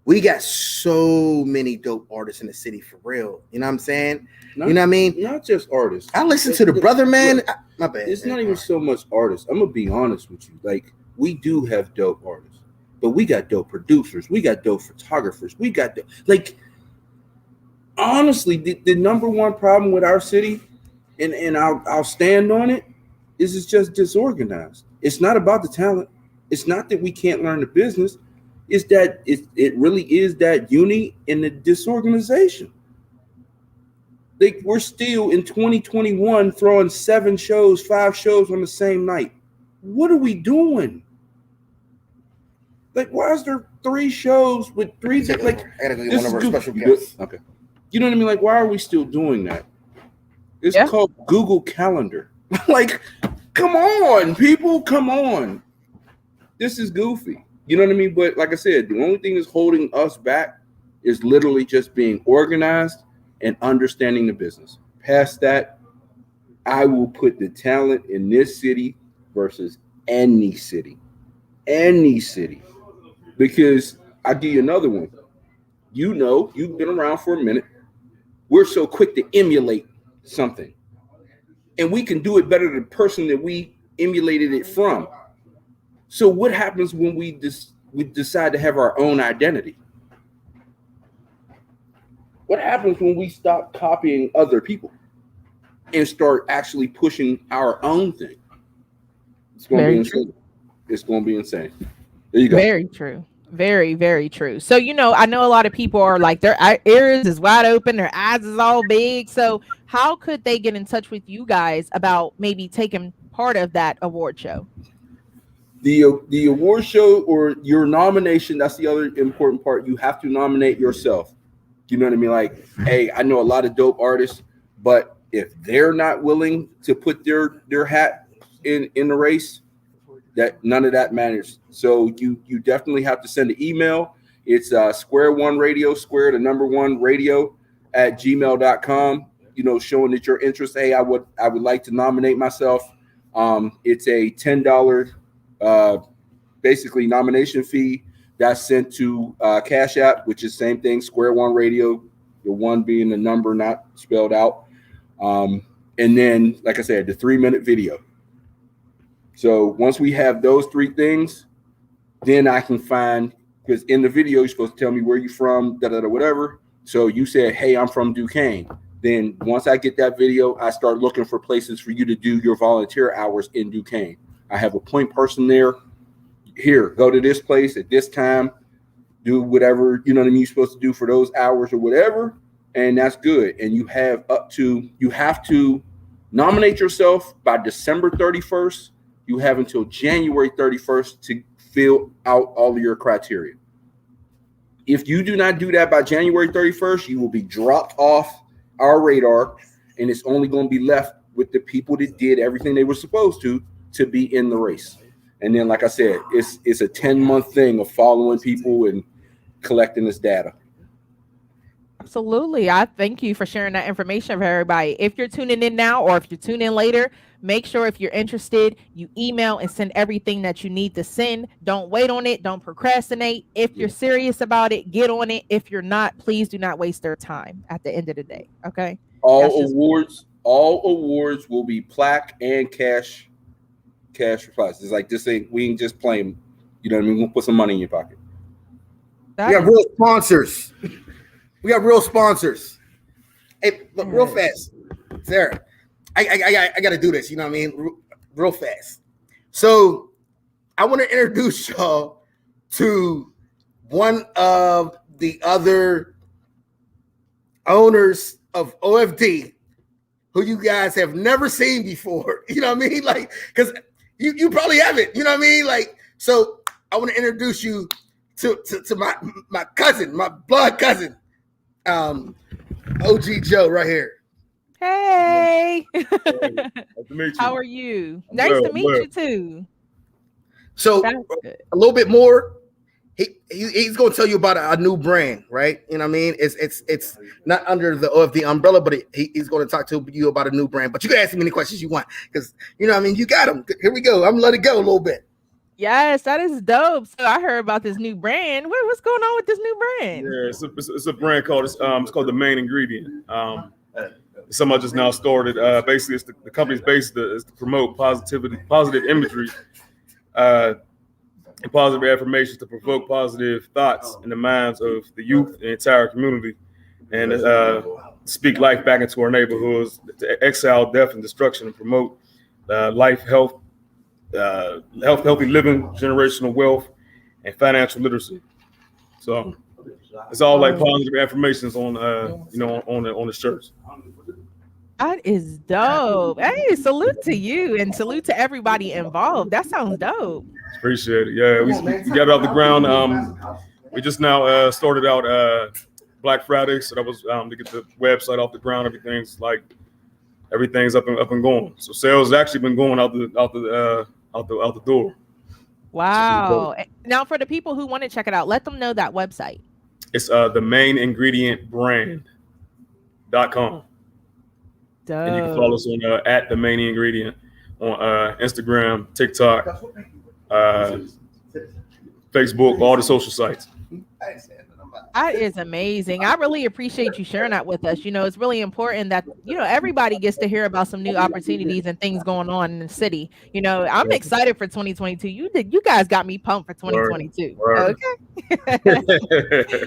We got so many dope artists in the city for real. You know what I'm saying? You know what I mean? Not just artists. I listen to the brother, man. My bad. It's not even so much artists. I'm going to be honest with you. We do have dope artists. but we got dope producers, we got dope photographers, we got like honestly, the number one problem with our city, and I'll stand on it, is it's just disorganized. It's not about the talent. It's not that we can't learn the business. It's that it really is that uni and the disorganization. Like we're still in 2021 throwing 5 shows on the same night. What are we doing? Like, why is there 3 shows with 3 like? I gotta go get one of our special guests. Okay, you know what I mean? Like, why are we still doing that? It's called Google Calendar. Like, come on, people, come on. This is goofy. You know what I mean? But like I said, the only thing that's holding us back is literally just being organized and understanding the business. Past that, I will put the talent in this city versus any city. Because I'll give you another one. You know, you've been around for a minute. We're so quick to emulate something. And we can do it better than the person that we emulated it from. So what happens when we decide to have our own identity? What happens when we stop copying other people and start actually pushing our own thing? It's going to be insane. It's going to be insane. There you go. Very true. Very, very true. So, you know, I know a lot of people are like, their ears is wide open, their eyes is all big. So how could they get in touch with you guys about maybe taking part of that award show? The award show or your nomination, that's the other important part. You have to nominate yourself. You know what I mean? Like, hey, I know a lot of dope artists, but if they're not willing to put their hat in the race, that none of that matters. So you definitely have to send an email. It's square one radio, square the number one radio at gmail.com, you know, showing that you're interested. Hey, I would like to nominate myself. It's a $10 basically nomination fee that's sent to Cash App, which is same thing, square one radio, the one being the number not spelled out. And then, like I said, the 3-minute video. So once we have those 3 things, then I can find, because in the video, you're supposed to tell me where you're from, whatever. So you said, hey, I'm from Duquesne. Then once I get that video, I start looking for places for you to do your volunteer hours in Duquesne. I have a point person there. Here, go to this place at this time, do whatever, you know what I mean, you're supposed to do for those hours or whatever. And that's good. And you have you have to nominate yourself by December 31st. You have until January 31st to fill out all of your criteria. If you do not do that by January 31st, you will be dropped off our radar, and it's only going to be left with the people that did everything they were supposed to be in the race. And then, like I said, it's a 10-month thing of following people and collecting this data. Absolutely. I thank you for sharing that information for everybody. If you're tuning in now or if you're tuning in later, make sure if you're interested, you email and send everything that you need to send. Don't wait on it. Don't procrastinate. If you're serious about it, get on it. If you're not, please do not waste their time at the end of the day. Okay. All awards will be plaque and cash prize. It's like this thing, we ain't just playing, you know what I mean? We'll put some money in your pocket. We got real sponsors. Hey, look, real fast, Sarah. I got to do this. You know what I mean? Real fast. So I want to introduce y'all to one of the other owners of OFD who you guys have never seen before. You know what I mean? Like, because you probably haven't. You know what I mean? Like, so I want to introduce you to my cousin, my blood cousin. OG Joe right here. Hey. Nice to meet you. How are you? Nice to meet you too. So a little bit more. He's going to tell you about a new brand, right? You know what I mean? It's not under the OFD umbrella, but he's going to talk to you about a new brand. But you can ask him any questions you want because, you know what I mean? You got him. Here we go. I'm going to let it go a little bit. Yes, that is dope. So I heard about this new brand. What's going on with this new brand? Yeah, it's a brand called it's called The Main Ingredient. Something I just now started. Basically, it's the company's base is to promote positive imagery and positive affirmations to provoke positive thoughts in the minds of the youth and the entire community, and speak life back into our neighborhoods, to exile death and destruction, and promote life, health, healthy living, generational wealth, and financial literacy. So it's all like positive affirmations on on the shirts. That is dope. Hey, salute to you and salute to everybody involved. That sounds dope. Appreciate it. Yeah, we got it off the ground. We just now started out Black Friday, so that was to get the website off the ground. Everything's up and going. So sales has actually been going out the door. Wow. Now, for the people who want to check it out, let them know that website. It's the mainingredientbrand.com. And you can follow us on at the main ingredient on Instagram, TikTok, Facebook, all the social sites. That is amazing. I really appreciate you sharing that with us. It's really important that, everybody gets to hear about some new opportunities and things going on in the city. I'm excited for 2022. You guys got me pumped for 2022. Word. Okay.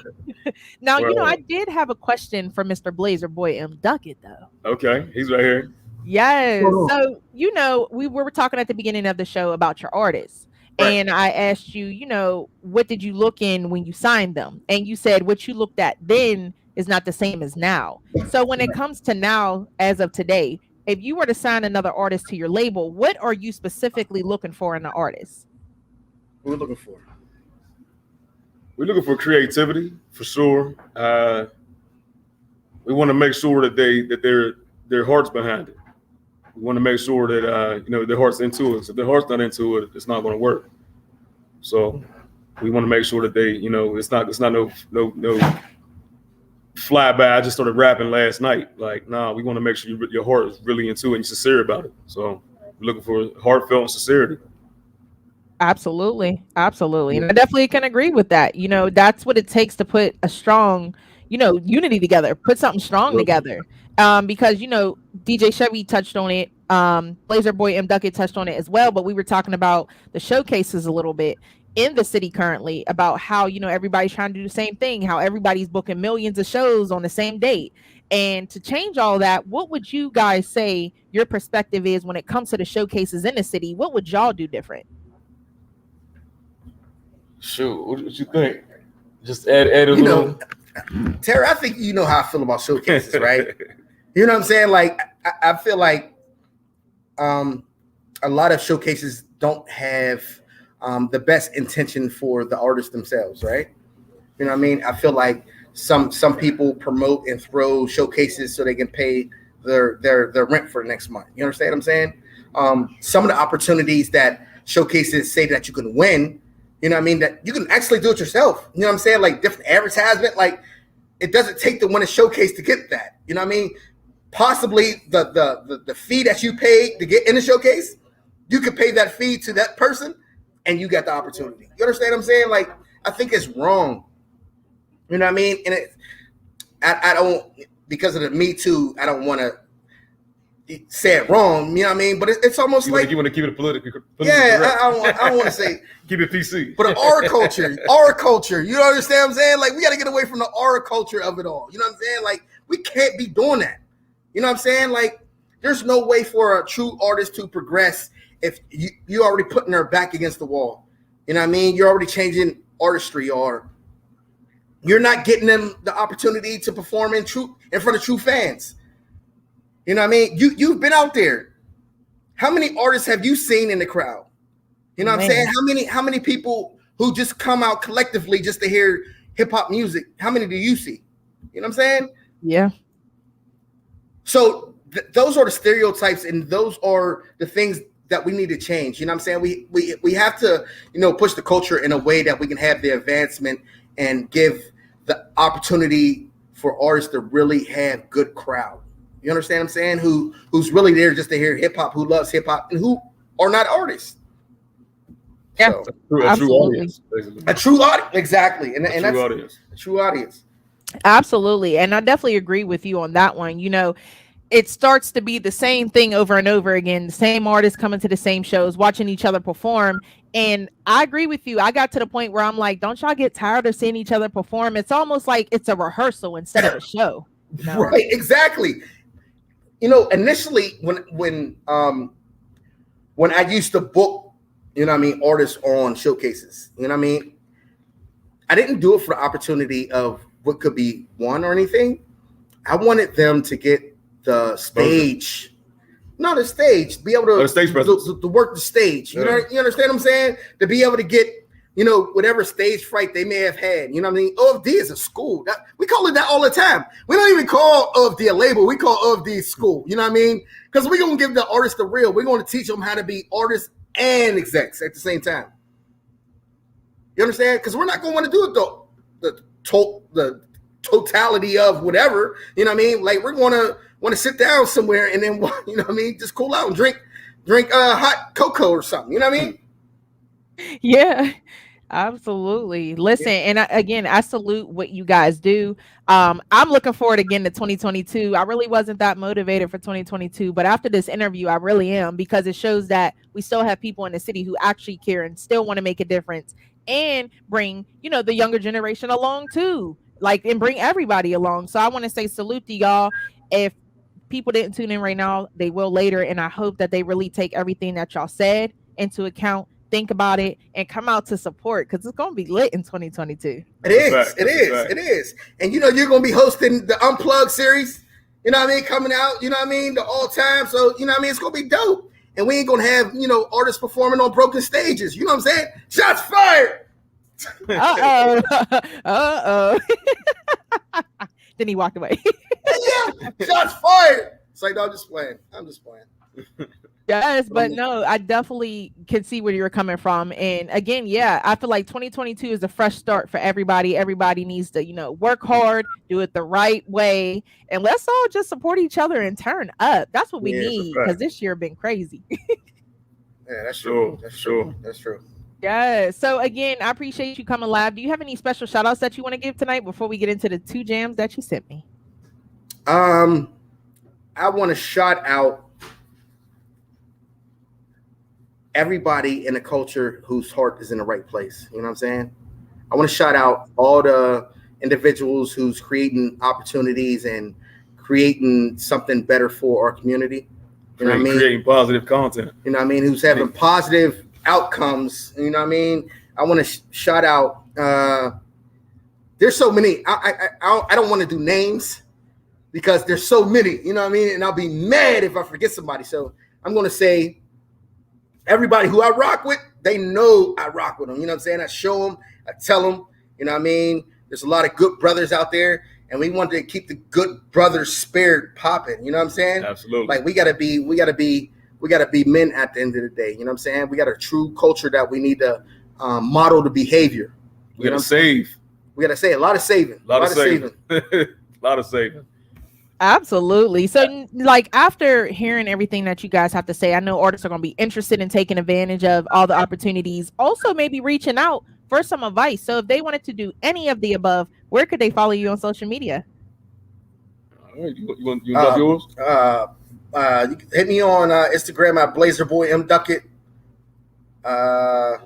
Now, I did have a question for Mr. Blazer Boy M.Duckett, though. Okay. He's right here. Yes. So, we were talking at the beginning of the show about your artists. Right. And I asked you, what did you look in when you signed them? And you said what you looked at then is not the same as now. So when it comes to now, as of today, if you were to sign another artist to your label, what are you specifically looking for in an artist? What are we looking for? We're looking for creativity, for sure. We want to make sure that their heart's behind it. We want to make sure that their heart's into it. So if their heart's not into it, it's not going to work. So we want to make sure that they, it's not no flyby. I just started rapping last night. Like, nah, we want to make sure your heart is really into it and you're sincere about it. So we're looking for heartfelt and sincerity. Absolutely. And I definitely can agree with that. That's what it takes to put a strong, unity together, put something strong together. Because DJ Chevy touched on it, Blazer Boy M.Duckett touched on it as well, but we were talking about the showcases a little bit in the city currently, about how everybody's trying to do the same thing, how everybody's booking millions of shows on the same date. And to change all that, what would you guys say your perspective is when it comes to the showcases in the city? What would y'all do different? Shoot, what you think? Just add a little. Terry, I think you know how I feel about showcases, right? You know what I'm saying? Like, I feel like a lot of showcases don't have the best intention for the artists themselves, right? You know what I mean? I feel like some people promote and throw showcases so they can pay their rent for the next month. You understand what I'm saying? Some of the opportunities that showcases say that you can win, you know what I mean, that you can actually do it yourself. You know what I'm saying? Like different advertisement, like it doesn't take to win a showcase to get that. You know what I mean? Possibly the fee that you paid to get in the showcase, you could pay that fee to that person and you got the opportunity. You understand what I'm saying? Like, I think it's wrong. You know what I mean? And I don't, because of the Me Too, I don't want to say it wrong. You know what I mean? But it's almost like you want to keep it politically yeah, I don't want to say keep it PC. But our culture, you understand what I'm saying? Like, we got to get away from the our culture of it all. You know what I'm saying? Like, we can't be doing that. You know what I'm saying? Like, there's no way for a true artist to progress if you already putting their back against the wall. You know what I mean? You're already changing artistry, or you're not getting them the opportunity to perform in front of true fans. You know what I mean? You've been out there. How many artists have you seen in the crowd? You know what I'm saying? How many people who just come out collectively just to hear hip hop music? How many do you see? You know what I'm saying? Yeah. So those are the stereotypes, and those are the things that we need to change. You know what I'm saying? We have to, push the culture in a way that we can have the advancement and give the opportunity for artists to really have good crowd. You understand what I'm saying? Who's really there just to hear hip hop, who loves hip hop, and who are not artists. Yeah, so, a true audience, basically. A true audience, exactly, and that's audience. A true audience. Absolutely, and I definitely agree with you on that one. It starts to be the same thing over and over again. The same artists coming to the same shows, watching each other perform, And I agree with you. I got to the point where I'm like, don't y'all get tired of seeing each other perform? It's almost like it's a rehearsal instead of a show. No. Right, exactly. Initially when I used to book, artists on showcases, I didn't do it for the opportunity of what could be won or anything. I wanted them to get the stage. Not the stage, be able to stage to work the stage. You understand what I'm saying? To be able to get, whatever stage fright they may have had. You know what I mean? OFD is a school. We call it that all the time. We don't even call OFD a label. We call OFD school. You know what I mean? Because we're going to give the artist the real. We're going to teach them how to be artists and execs at the same time. You understand? Because we're not going to want to do it the totality of whatever. You know what I mean? Like we're going to want to sit down somewhere and then, just cool out and drink hot cocoa or something. You know what I mean? Yeah, absolutely. Listen, and I salute what you guys do. I'm looking forward again to 2022. I really wasn't that motivated for 2022, but after this interview, I really am, because it shows that we still have people in the city who actually care and still want to make a difference and bring, the younger generation along too, and bring everybody along. So I want to say salute to y'all. If people didn't tune in right now, they will later, and I hope that they really take everything that y'all said into account, think about it, and come out to support, because it's going to be lit in 2022. It is. And you're going to be hosting the Unplugged series, coming out, the all time. So, it's going to be dope. And we ain't going to have, artists performing on broken stages. You know what I'm saying? Shots fired. Uh-oh. Then he walked away. Yeah, shots fired. It's like, no, I'm just playing. Yes, but no, I definitely can see where you're coming from. And again, yeah, I feel like 2022 is a fresh start for everybody. Everybody needs to, work hard, do it the right way, and let's all just support each other and turn up. That's what we need, because this year been crazy. Yeah, that's true. That's true. Yeah. So again, I appreciate you coming live. Do you have any special shout outs that you want to give tonight before we get into the 2 jams that you sent me? I want to shout out everybody in the culture whose heart is in the right place. You know what I'm saying? I want to shout out all the individuals who's creating opportunities and creating something better for our community. You know what I mean? Creating positive content. You know what I mean? Who's having positive outcomes. You know what I mean? I want to shout out. There's so many. I don't want to do names because there's so many. You know what I mean? And I'll be mad if I forget somebody. So I'm going to say everybody who I rock with, they know I rock with them. You know what I'm saying? I show them. I tell them. You know what I mean? There's a lot of good brothers out there, and we want to keep the good brother spirit popping. You know what I'm saying? Absolutely. Like we gotta be men at the end of the day. You know what I'm saying? We got a true culture that we need to model the behavior. We gotta save. We gotta say a lot of saving. A lot of saving. A lot of saving. Absolutely. So after hearing everything that you guys have to say, I know artists are going to be interested in taking advantage of all the opportunities, also maybe reaching out for some advice. So if they wanted to do any of the above, where could they follow you on social media? All right. You want yours? You can hit me on Instagram at Blazer Boy M.Duckett. Yeah,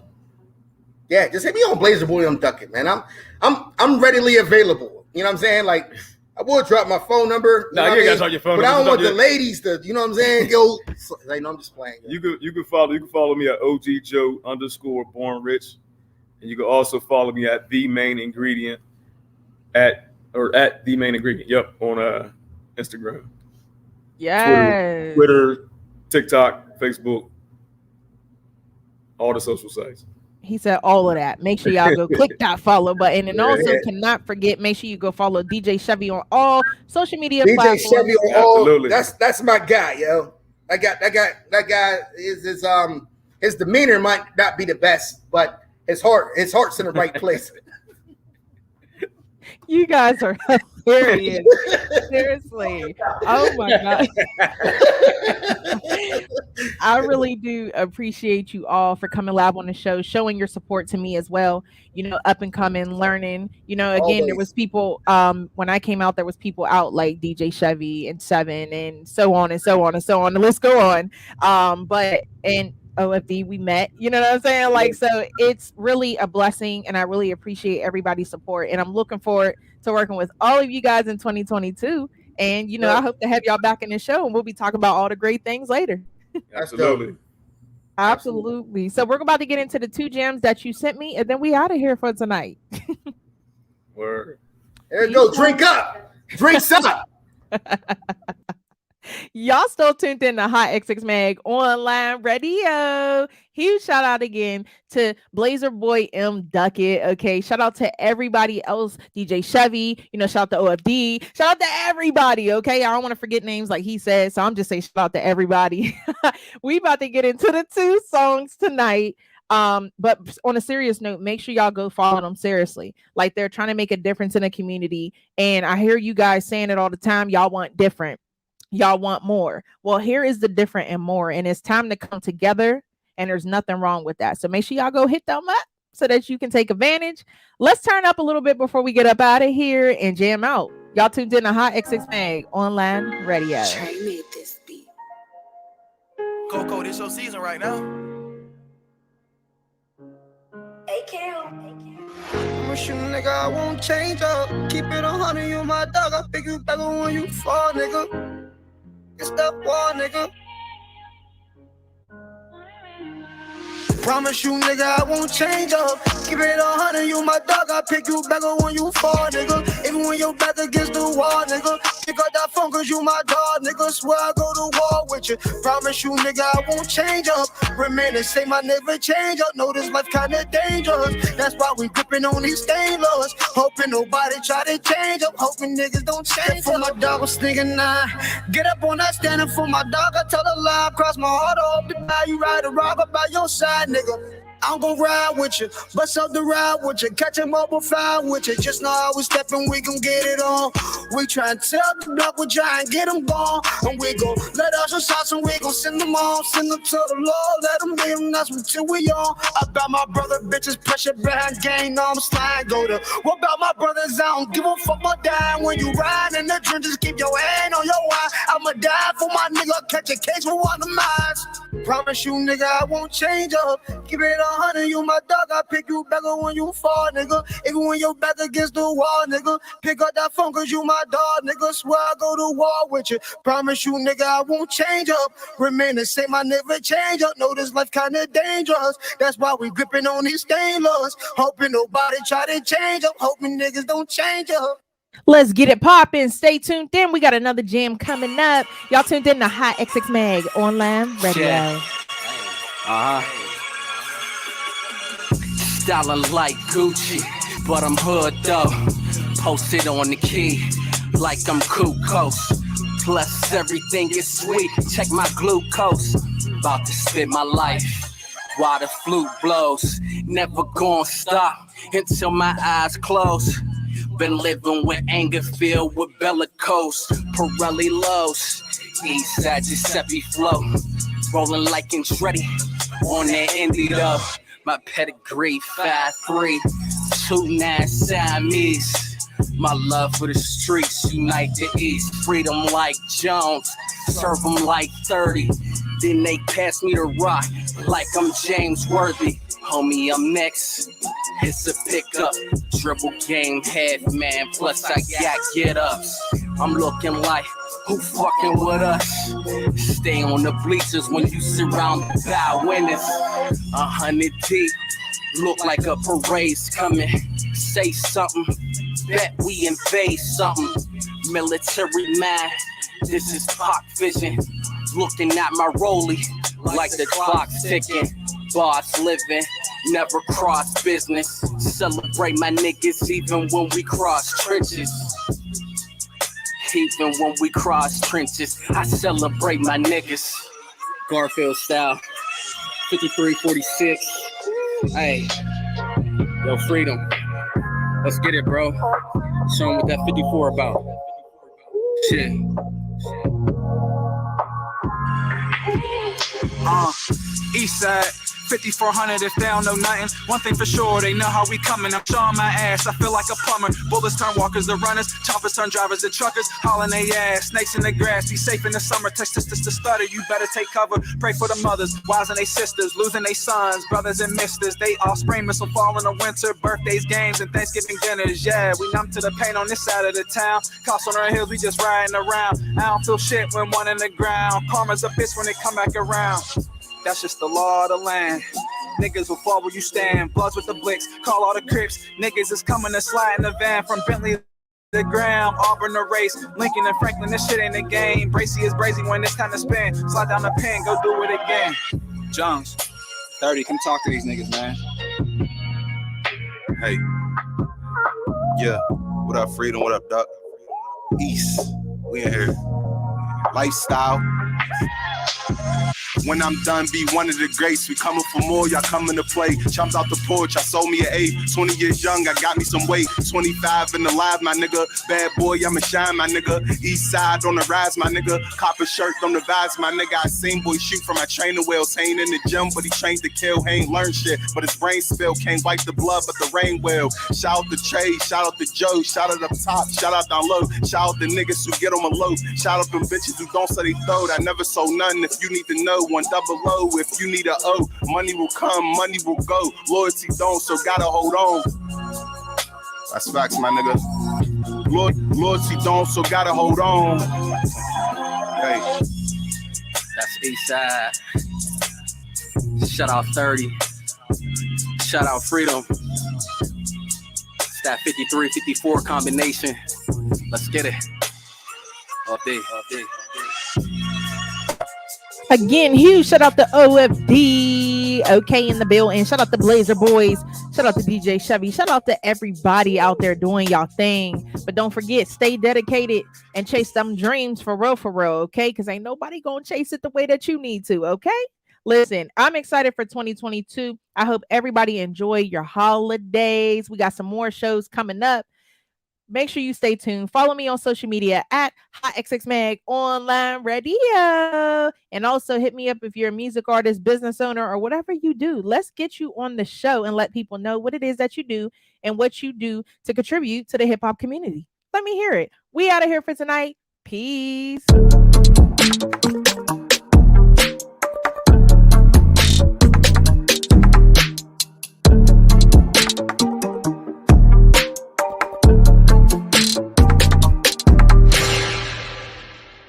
just hit me on Blazer Boy M.Duckett, man. I'm readily available. You know what I'm saying? Like, I would drop my phone number. No, you ain't got to drop your phone but number. I don't want the ladies to, you know what I'm saying? Go, like, no, I'm just playing. You can follow me at OGJoe_bornrich, and you can also follow me at The Main Ingredient at The Main Ingredient. Yep, on Instagram. Yes. Twitter, TikTok, Facebook, all the social sites. He said all of that. Make sure y'all go click that follow button. And also cannot forget, make sure you go follow DJ Chevy on all social media platforms. DJ Chevy on all. That's my guy, yo. That guy is his demeanor might not be the best, but his heart's in the right place. You guys are hilarious. Seriously. Oh my God. I really do appreciate you all for coming live on the show, showing your support to me as well. Up and coming, learning. Again, always. There was people when I came out, there was people out like DJ Chevy and Seven and so on and so on and so on. The list go on. But OFD we met. You know what I'm saying? Like, so it's really a blessing, and I really appreciate everybody's support. And I'm looking forward to working with all of you guys in 2022. And I hope to have y'all back in the show, and we'll be talking about all the great things later. Absolutely. Absolutely. So we're about to get into the 2 gems that you sent me, and then we out of here for tonight. Word. There you go. Drink up. Drinks up. Y'all still tuned in to HotxXMag Online Radio. Huge shout out again to Blazer Boy M.Duckett. Okay, shout out to everybody else. DJ Chevy, shout out to OFD. Shout out to everybody. Okay, I don't want to forget names like he said, so I'm just saying shout out to everybody. We about to get into the 2 songs tonight. But on a serious note, make sure y'all go follow them seriously. Like, they're trying to make a difference in the community, and I hear you guys saying it all the time. Y'all want different. Y'all want more. Well, here is the different and more, and it's time to come together, and there's nothing wrong with that. So make sure y'all go hit them up so that you can take advantage. Let's turn up a little bit before we get up out of here and jam out. Y'all tuned in to HotxXMag Online Radio. Trey made this beat. Coco, this your season right now. I'm a shoot nigga, I won't change up. Keep it 100, you my dog. I pick you back when you fall, nigga. It's that wall, nigga. Promise you, nigga, I won't change up. Keep it 100, you my dog. I pick you back when you fall, nigga. Even when you're back against the wall, nigga. Pick up that phone cause you my dog, nigga. Swear I go to war with you. Promise you, nigga, I won't change up. Remain the same, I never change up. Know this life kinda dangerous. That's why we gripping on these stainless. Hoping nobody try to change up. Hoping niggas don't change for my dog, was thinking nah. Get up on that standing for my dog. I tell a lie, cross my heart off the bar. You ride a rock by your side, nigga. I'm gon' ride with you, bust up the ride with you, catch him up or fly with you. Just know how we steppin', we gon' get it on. We tryna tell the block, we try and get them gone. And we gon' let us some shots and we gon' send them on. Send them to the Lord, let them be them, that's until we on. About my brother, bitches, pressure behind gang, no, I'm slide, go to. What about my brothers, I don't give a fuck about dying. When you ride in the trenches, keep your hand on your eye. I'ma die for my nigga, catch a case for one of mine. Promise you, nigga, I won't change up. Keep it 100, you my dog. I pick you back up when you fall, nigga. Even when you're back against the wall, nigga. Pick up that phone cause you my dog, nigga. Swear I go to war with you. Promise you, nigga, I won't change up. Remain the same, I never change up. Know this life kinda dangerous. That's why we gripping on these stainless. Hoping nobody try to change up. Hoping niggas don't change up. Let's get it poppin'. Stay tuned in. We got another jam coming up. Y'all tuned in to HotxXMag Online Radio. Yeah. Styling like Gucci, but I'm hood though. Posted on the key like I'm Kukos. Plus everything is sweet. Check my glucose. About to spit my life while the flute blows. Never gonna stop until my eyes close. Been living with anger filled with bellicose. Pirelli lows. Eastside Giuseppe flow. Rolling like Andretti on that Indy though. My pedigree 5'3", 2'9" Siamese. My love for the streets, unite the East. Freedom like Jones, serve them like 30. Then they pass me the rock like I'm James Worthy. Homie, I'm next. It's a pickup. Dribble game, head man. Plus I got get-ups. I'm looking like, who fucking with us? Stay on the bleachers when you surrounded by winners. 100 deep. Look like a parade's coming. Say something. Bet we invade something. Military man. This is Pac vision. Looking at my rollie like the clock's ticking. Boss living, never cross business. Celebrate my niggas even when we cross trenches. Even when we cross trenches, I celebrate my niggas. Garfield style, 5346. Hey, yo, freedom. Let's get it, bro. Show them what that 54 about. Shit. Eastside. 5400 if they don't know nothing. One thing for sure, they know how we coming. I'm showing my ass, I feel like a plumber. Bullets turn walkers to runners, choppers turn drivers to truckers. Hauling they ass, snakes in the grass. Be safe in the summer, text sisters to stutter. You better take cover, pray for the mothers, wives and they sisters, losing they sons, brothers and misters. They offspring, missile fall in the winter, birthdays, games, and Thanksgiving dinners. Yeah, we numb to the pain on this side of the town. Cops on our hills, we just riding around. I don't feel shit when one in the ground. Karma's a bitch when they come back around. That's just the law of the land. Niggas will fall where you stand. Bloods with the blicks, call all the Crips. Niggas is coming to slide in the van from Bentley to the ground. Auburn the race, Lincoln and Franklin, this shit ain't a game. Bracy is brazy when it's time to spin. Slide down the pen, go do it again. Jones, 30, come talk to these niggas, man. Hey. Yeah. What up, Freedom? What up, Duck? East. We in here. Lifestyle. When I'm done, be one of the greats. We coming for more, y'all coming to play. Jumped out the porch, I sold me an 8. 20 years young, I got me some weight. 25 in the live, my nigga. Bad boy, I'ma shine, my nigga. East side on the rise, my nigga. Copper shirt on the vibes, my nigga. I seen boy shoot from my trainer wheels. He ain't in the gym, but he trained to kill. He ain't learned shit, but his brain spill. Can't wipe the blood, but the rain will. Shout out to Trey, shout out to Joe. Shout out up top, shout out down low. Shout out the niggas who get on my low. Shout out them bitches who don't say they throwed. I never sold nothing. If you need to know, 1 double O. If you need a O, money will come, money will go. Loyalty don't, so gotta hold on. That's facts, my nigga. Loyalty don't, so gotta hold on. Hey. That's East Side. Shout out 30. Shout out Freedom. It's that 53, 54 combination. Let's get it. All day, all day. Again, huge shout out to OFD. Okay, in the bill. And shout out to Blazer Boys. Shout out to DJ Chevy. Shout out to everybody out there doing y'all thing. But don't forget, stay dedicated and chase them dreams for real, okay? Because ain't nobody gonna chase it the way that you need to, okay? Listen, I'm excited for 2022. I hope everybody enjoy your holidays. We got some more shows coming up. Make sure you stay tuned. Follow me on social media at HotxMagOnlineRadio. And also hit me up if you're a music artist, business owner, or whatever you do. Let's get you on the show and let people know what it is that you do and what you do to contribute to the hip hop community. Let me hear it. We out of here for tonight. Peace.